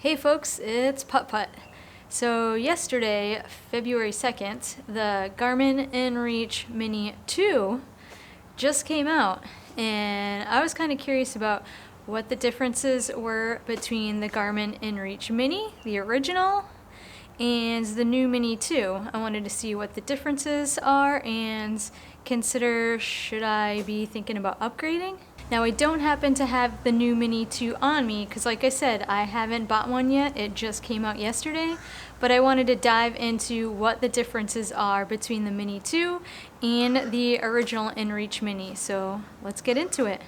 Hey folks, it's Putt Putt. So yesterday, February 2nd, the Garmin inReach Mini 2 just came out, and I was kind of curious about what the differences were between the Garmin inReach Mini, the original, and the new Mini 2. I wanted to see what the differences are and consider should I be thinking about upgrading. Now I don't happen to have the new Mini 2 on me because like I said, I haven't bought one yet. It just came out yesterday, but I wanted to dive into what the differences are between the Mini 2 and the original inReach Mini. So let's get into it.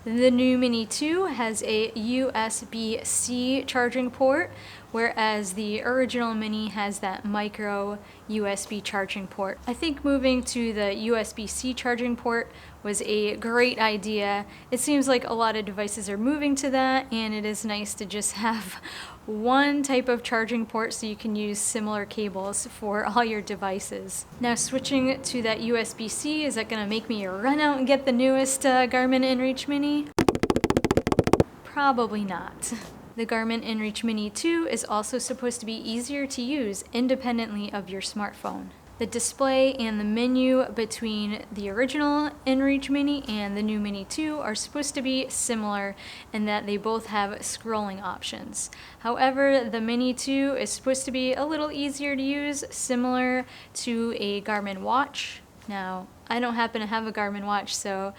The new Mini 2 has a USB-C charging port, whereas the original Mini has that micro USB charging port. I think moving to the USB-C charging port was a great idea. It seems like a lot of devices are moving to that, and it is nice to just have one type of charging port so you can use similar cables for all your devices. Now switching to that USB-C, is that going to make me run out and get the newest Garmin inReach Mini? Probably not. The Garmin inReach Mini 2 is also supposed to be easier to use independently of your smartphone. The display and the menu between the original inReach Mini and the new Mini 2 are supposed to be similar in that they both have scrolling options. However, the Mini 2 is supposed to be a little easier to use, similar to a Garmin watch. Now, I don't happen to have a Garmin watch, so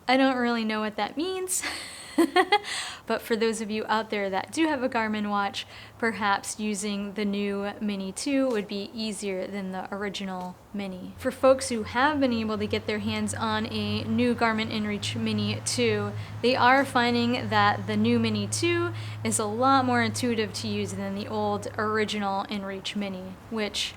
I don't really know what that means. But for those of you out there that do have a Garmin watch, perhaps using the new Mini 2 would be easier than the original Mini. For folks who have been able to get their hands on a new Garmin inReach Mini 2, they are finding that the new Mini 2 is a lot more intuitive to use than the old original inReach Mini, which,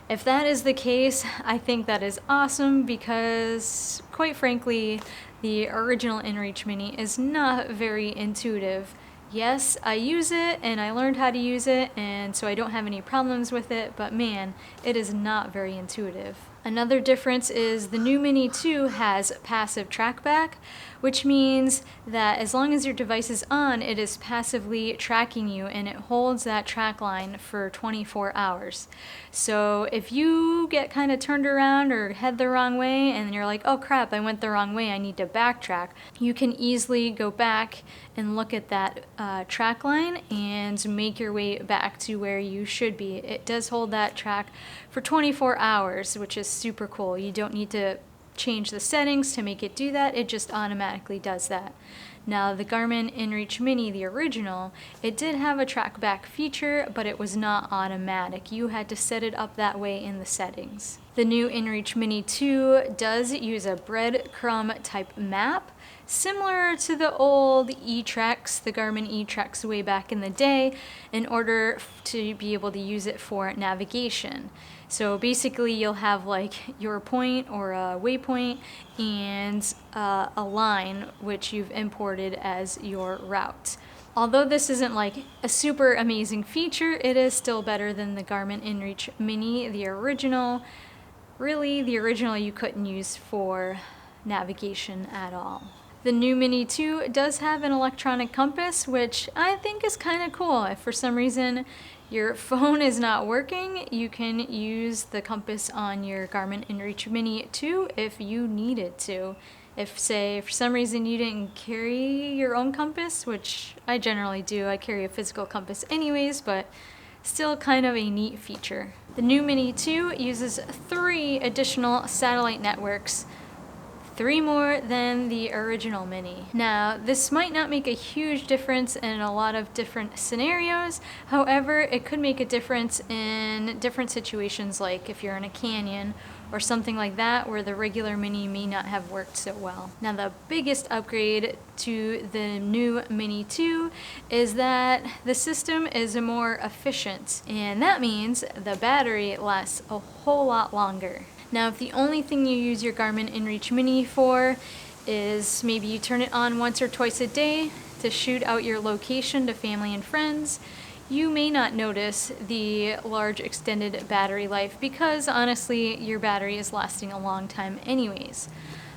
if that is the case, I think that is awesome because, quite frankly, the original inReach Mini is not very intuitive. Yes, I use it and I learned how to use it, and so I don't have any problems with it, but man, it is not very intuitive. Another difference is the new Mini 2 has passive trackback, which means that as long as your device is on, it is passively tracking you and it holds that track line for 24 hours. So if you get kind of turned around or head the wrong way and you're like, oh crap, I went the wrong way, I need to backtrack, you can easily go back and look at that track line and make your way back to where you should be. It does hold that track for 24 hours, which is super cool. You don't need to change the settings to make it do that, it just automatically does that. Now the Garmin inReach Mini, the original, it did have a track back feature, but it was not automatic. You had to set it up that way in the settings. The new inReach Mini 2 does use a breadcrumb type map, similar to the old eTrex, the Garmin eTrex way back in the day, in order to be able to use it for navigation. So basically you'll have like your point or a waypoint and a line which you've imported as your route. Although this isn't like a super amazing feature, it is still better than the Garmin inReach Mini, the original. Really, the original you couldn't use for navigation at all. The new Mini 2 does have an electronic compass, which I think is kind of cool. If for some reason your phone is not working, you can use the compass on your Garmin inReach Mini 2 if you needed to. If, say, for some reason you didn't carry your own compass, which I generally do, I carry a physical compass anyways, but still kind of a neat feature. The new Mini 2 uses 3 additional satellite networks, 3 more than the original Mini. Now, this might not make a huge difference in a lot of different scenarios. However, it could make a difference in different situations, like if you're in a canyon or something like that, where the regular Mini may not have worked so well. Now, the biggest upgrade to the new Mini 2 is that the system is more efficient, and that means the battery lasts a whole lot longer. Now, if the only thing you use your Garmin inReach Mini for is maybe you turn it on once or twice a day to shoot out your location to family and friends, you may not notice the large extended battery life because honestly, your battery is lasting a long time anyways.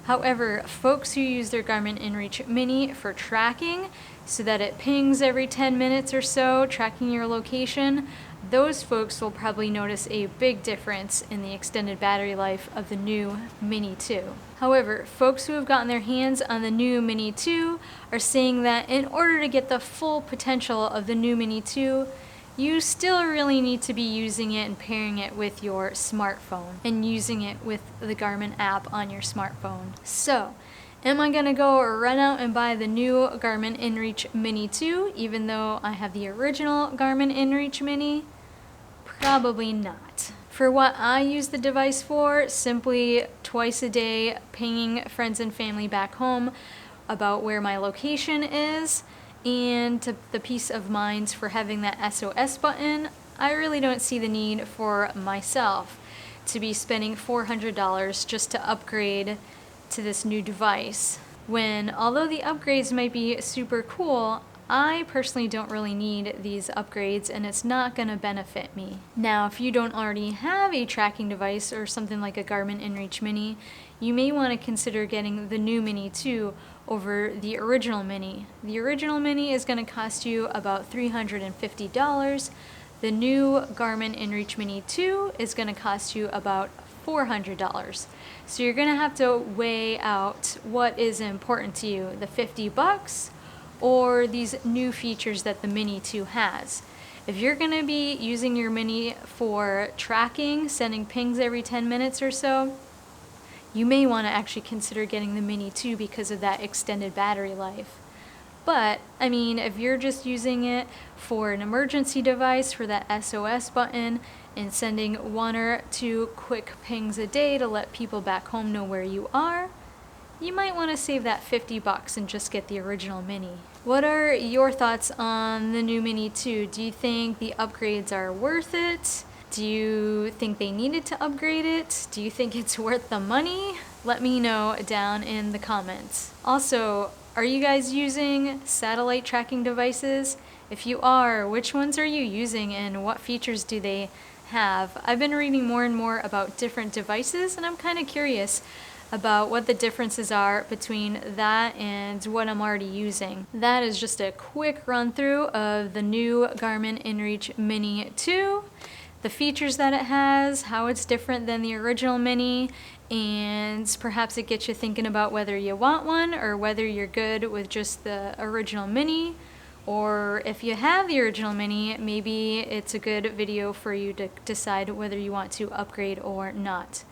However, folks who use their Garmin inReach Mini for tracking so that it pings every 10 minutes or so, tracking your location, those folks will probably notice a big difference in the extended battery life of the new Mini 2. However, folks who have gotten their hands on the new Mini 2 are saying that in order to get the full potential of the new Mini 2, you still really need to be using it and pairing it with your smartphone and using it with the Garmin app on your smartphone. So, am I gonna go run out and buy the new Garmin inReach Mini 2 even though I have the original Garmin inReach Mini? Probably not. For what I use the device for, simply twice a day pinging friends and family back home about where my location is, and the peace of mind for having that SOS button, I really don't see the need for myself to be spending $400 just to upgrade to this new device. When, although the upgrades might be super cool, I personally don't really need these upgrades and it's not going to benefit me. Now, if you don't already have a tracking device or something like a Garmin inReach Mini, you may want to consider getting the new Mini 2 over the original Mini. The original Mini is going to cost you about $350. The new Garmin inReach Mini 2 is going to cost you about $400. So you're going to have to weigh out what is important to you, the $50 or these new features that the Mini 2 has. If you're going to be using your Mini for tracking, sending pings every 10 minutes or so, you may want to actually consider getting the Mini 2 because of that extended battery life. But, I mean, if you're just using it for an emergency device, for that SOS button, and sending 1 or 2 quick pings a day to let people back home know where you are, you might want to save that $50 and just get the original Mini. What are your thoughts on the new Mini 2? Do you think the upgrades are worth it? Do you think they needed to upgrade it? Do you think it's worth the money? Let me know down in the comments. Also, are you guys using satellite tracking devices? If you are, which ones are you using and what features do they have? I've been reading more and more about different devices and I'm kind of curious about what the differences are between that and what I'm already using. That is just a quick run through of the new Garmin inReach Mini 2, the features that it has, how it's different than the original Mini, and perhaps it gets you thinking about whether you want one or whether you're good with just the original Mini, or if you have the original Mini, maybe it's a good video for you to decide whether you want to upgrade or not.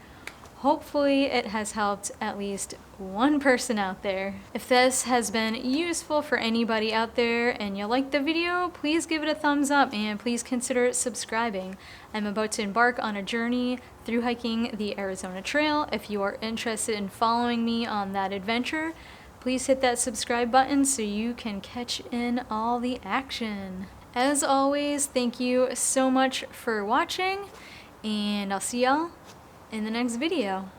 Hopefully it has helped at least one person out there. If this has been useful for anybody out there and you liked the video, please give it a thumbs up and please consider subscribing. I'm about to embark on a journey through hiking the Arizona Trail. If you are interested in following me on that adventure, please hit that subscribe button so you can catch in all the action. As always, thank you so much for watching and I'll see y'all in the next video.